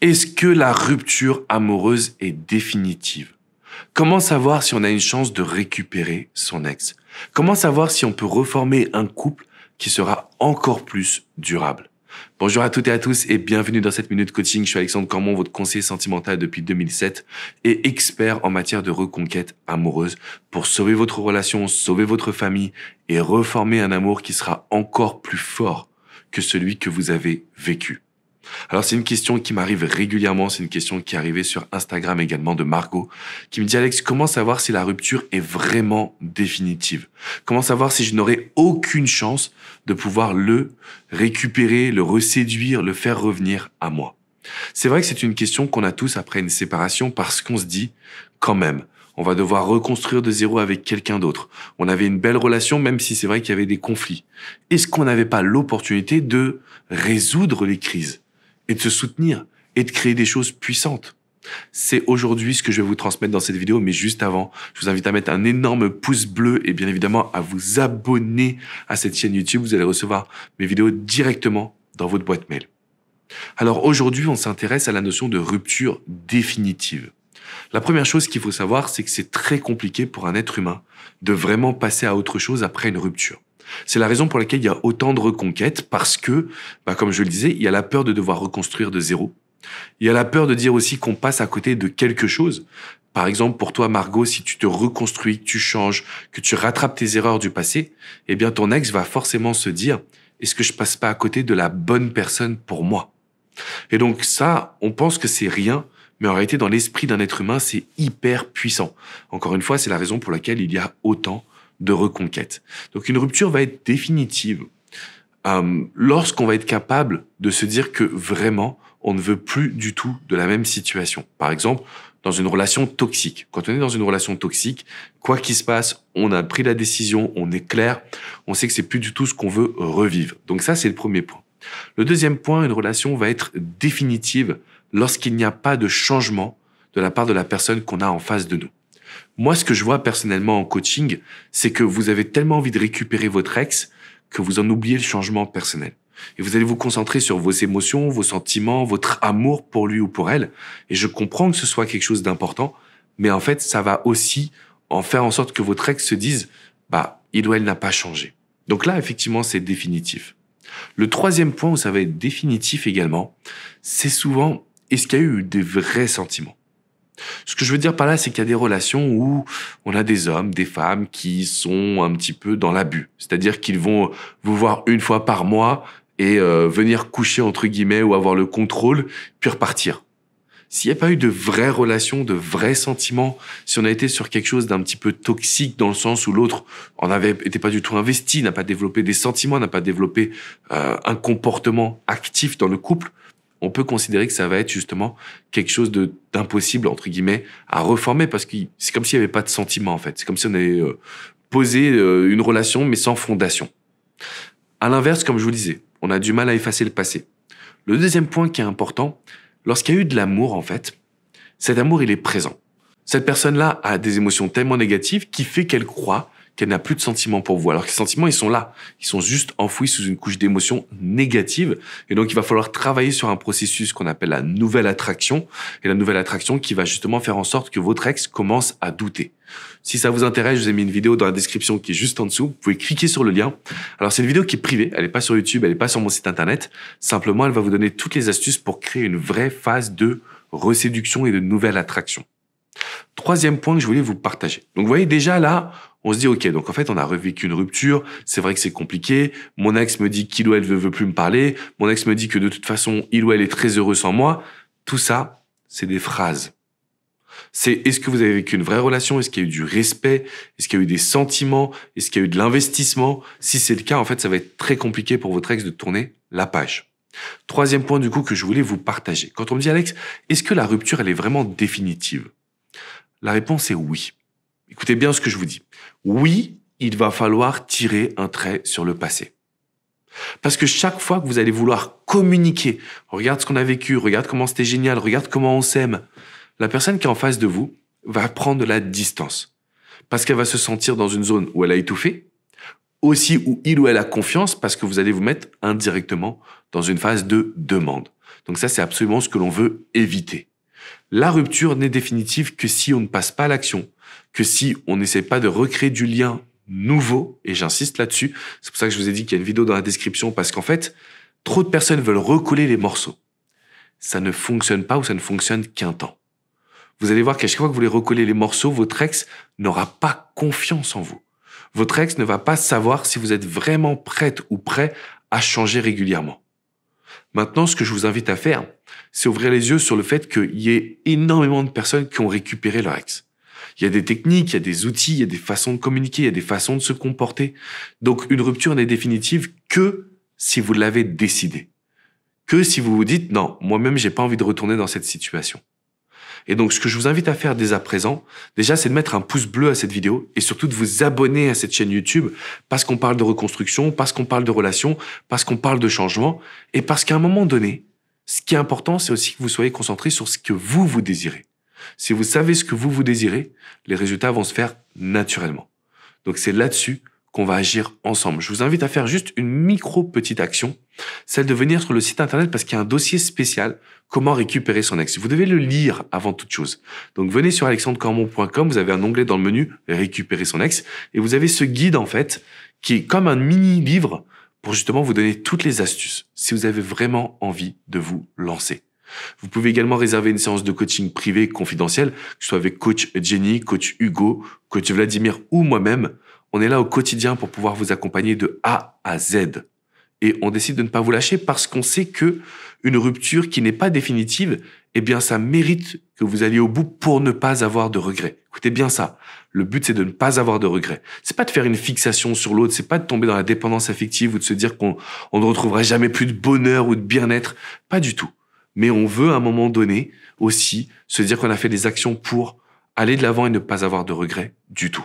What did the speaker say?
Est-ce que la rupture amoureuse est définitive? Comment savoir si on a une chance de récupérer son ex? Comment savoir si on peut reformer un couple qui sera encore plus durable? Bonjour à toutes et à tous et bienvenue dans cette minute coaching. Je suis Alexandre Cormon, votre conseiller sentimental depuis 2007 et expert en matière de reconquête amoureuse pour sauver votre relation, sauver votre famille et reformer un amour qui sera encore plus fort que celui que vous avez vécu. Alors c'est une question qui m'arrive régulièrement, c'est une question qui est arrivée sur Instagram également de Margot, qui me dit: Alex, comment savoir si la rupture est vraiment définitive? Comment savoir si je n'aurai aucune chance de pouvoir le récupérer, le reséduire, le faire revenir à moi? C'est vrai que c'est une question qu'on a tous après une séparation parce qu'on se dit, quand même, on va devoir reconstruire de zéro avec quelqu'un d'autre. On avait une belle relation, même si c'est vrai qu'il y avait des conflits. Est-ce qu'on n'avait pas l'opportunité de résoudre les crises et de se soutenir et de créer des choses puissantes? C'est aujourd'hui ce que je vais vous transmettre dans cette vidéo, mais juste avant, je vous invite à mettre un énorme pouce bleu et bien évidemment à vous abonner à cette chaîne YouTube. Vous allez recevoir mes vidéos directement dans votre boîte mail. Alors aujourd'hui, on s'intéresse à la notion de rupture définitive. La première chose qu'il faut savoir, c'est que c'est très compliqué pour un être humain de vraiment passer à autre chose après une rupture. C'est la raison pour laquelle il y a autant de reconquêtes parce que, comme je le disais, il y a la peur de devoir reconstruire de zéro. Il y a la peur de dire aussi qu'on passe à côté de quelque chose. Par exemple, pour toi, Margot, si tu te reconstruis, que tu changes, que tu rattrapes tes erreurs du passé, eh bien, ton ex va forcément se dire: est-ce que je passe pas à côté de la bonne personne pour moi? Et donc ça, on pense que c'est rien, mais en réalité, dans l'esprit d'un être humain, c'est hyper puissant. Encore une fois, c'est la raison pour laquelle il y a autant de reconquête. Donc une rupture va être définitive lorsqu'on va être capable de se dire que vraiment, on ne veut plus du tout de la même situation. Par exemple, dans une relation toxique. Quand on est dans une relation toxique, quoi qu'il se passe, on a pris la décision, on est clair, on sait que c'est plus du tout ce qu'on veut revivre. Donc ça, c'est le premier point. Le deuxième point, une relation va être définitive lorsqu'il n'y a pas de changement de la part de la personne qu'on a en face de nous. Moi, ce que je vois personnellement en coaching, c'est que vous avez tellement envie de récupérer votre ex que vous en oubliez le changement personnel. Et vous allez vous concentrer sur vos émotions, vos sentiments, votre amour pour lui ou pour elle. Et je comprends que ce soit quelque chose d'important, mais en fait, ça va aussi en faire en sorte que votre ex se dise, il ou elle n'a pas changé. Donc là, effectivement, c'est définitif. Le troisième point où ça va être définitif également, c'est souvent, est-ce qu'il y a eu des vrais sentiments? Ce que je veux dire par là, c'est qu'il y a des relations où on a des hommes, des femmes qui sont un petit peu dans l'abus. C'est-à-dire qu'ils vont vous voir une fois par mois et venir coucher entre guillemets ou avoir le contrôle, puis repartir. S'il n'y a pas eu de vraies relations, de vrais sentiments, si on a été sur quelque chose d'un petit peu toxique dans le sens où l'autre était pas du tout investi, n'a pas développé des sentiments, n'a pas développé un comportement actif dans le couple, on peut considérer que ça va être justement quelque chose d'impossible, entre guillemets, à reformer parce que c'est comme s'il n'y avait pas de sentiment, en fait. C'est comme si on avait posé une relation, mais sans fondation. À l'inverse, comme je vous disais, on a du mal à effacer le passé. Le deuxième point qui est important, lorsqu'il y a eu de l'amour, en fait, cet amour, il est présent. Cette personne-là a des émotions tellement négatives qui fait qu'elle croit qu'elle n'a plus de sentiments pour vous. Alors que les sentiments, ils sont là. Ils sont juste enfouis sous une couche d'émotions négatives. Et donc, il va falloir travailler sur un processus qu'on appelle la nouvelle attraction. Et la nouvelle attraction qui va justement faire en sorte que votre ex commence à douter. Si ça vous intéresse, je vous ai mis une vidéo dans la description qui est juste en dessous. Vous pouvez cliquer sur le lien. Alors, c'est une vidéo qui est privée. Elle n'est pas sur YouTube, elle n'est pas sur mon site internet. Simplement, elle va vous donner toutes les astuces pour créer une vraie phase de reséduction et de nouvelle attraction. Troisième point que je voulais vous partager. Donc, vous voyez, déjà là, on se dit, OK, donc en fait, on a revécu une rupture. C'est vrai que c'est compliqué. Mon ex me dit qu'il ou elle veut plus me parler. Mon ex me dit que de toute façon, il ou elle est très heureux sans moi. Tout ça, c'est des phrases. C'est, est-ce que vous avez vécu une vraie relation? Est-ce qu'il y a eu du respect? Est-ce qu'il y a eu des sentiments? Est-ce qu'il y a eu de l'investissement? Si c'est le cas, en fait, ça va être très compliqué pour votre ex de tourner la page. Troisième point, du coup, que je voulais vous partager. Quand on me dit, Alex, est-ce que la rupture, elle est vraiment définitive? La réponse est oui. Écoutez bien ce que je vous dis. Oui, il va falloir tirer un trait sur le passé. Parce que chaque fois que vous allez vouloir communiquer, regarde ce qu'on a vécu, regarde comment c'était génial, regarde comment on s'aime, la personne qui est en face de vous va prendre de la distance. Parce qu'elle va se sentir dans une zone où elle a étouffé, aussi où il ou elle a confiance, parce que vous allez vous mettre indirectement dans une phase de demande. Donc ça, c'est absolument ce que l'on veut éviter. La rupture n'est définitive que si on ne passe pas à l'action, que si on n'essaie pas de recréer du lien nouveau, et j'insiste là-dessus, c'est pour ça que je vous ai dit qu'il y a une vidéo dans la description, parce qu'en fait, trop de personnes veulent recoller les morceaux. Ça ne fonctionne pas ou ça ne fonctionne qu'un temps. Vous allez voir qu'à chaque fois que vous voulez recoller les morceaux, votre ex n'aura pas confiance en vous. Votre ex ne va pas savoir si vous êtes vraiment prête ou prêt à changer régulièrement. Maintenant, ce que je vous invite à faire, c'est ouvrir les yeux sur le fait qu'il y ait énormément de personnes qui ont récupéré leur ex. Il y a des techniques, il y a des outils, il y a des façons de communiquer, il y a des façons de se comporter. Donc, une rupture n'est définitive que si vous l'avez décidé. Que si vous vous dites, non, moi-même, j'ai pas envie de retourner dans cette situation. Et donc, ce que je vous invite à faire dès à présent, déjà, c'est de mettre un pouce bleu à cette vidéo et surtout de vous abonner à cette chaîne YouTube parce qu'on parle de reconstruction, parce qu'on parle de relations, parce qu'on parle de changement et parce qu'à un moment donné, ce qui est important, c'est aussi que vous soyez concentré sur ce que vous désirez. Si vous savez ce que vous désirez, les résultats vont se faire naturellement. Donc, c'est là-dessus qu'on va agir ensemble. Je vous invite à faire juste une petite action, celle de venir sur le site internet parce qu'il y a un dossier spécial « Comment récupérer son ex ». Vous devez le lire avant toute chose. Donc, venez sur alexandrecormon.com, vous avez un onglet dans le menu « Récupérer son ex » et vous avez ce guide, en fait, qui est comme un mini-livre pour justement vous donner toutes les astuces si vous avez vraiment envie de vous lancer. Vous pouvez également réserver une séance de coaching privé confidentielle, que ce soit avec coach Jenny, coach Hugo, coach Vladimir ou moi-même. On est là au quotidien pour pouvoir vous accompagner de A à Z. Et on décide de ne pas vous lâcher parce qu'on sait que une rupture qui n'est pas définitive, eh bien, ça mérite que vous alliez au bout pour ne pas avoir de regrets. Écoutez bien ça. Le but, c'est de ne pas avoir de regrets. C'est pas de faire une fixation sur l'autre, c'est pas de tomber dans la dépendance affective ou de se dire qu'on ne retrouvera jamais plus de bonheur ou de bien-être. Pas du tout. Mais on veut à un moment donné aussi se dire qu'on a fait des actions pour aller de l'avant et ne pas avoir de regrets du tout.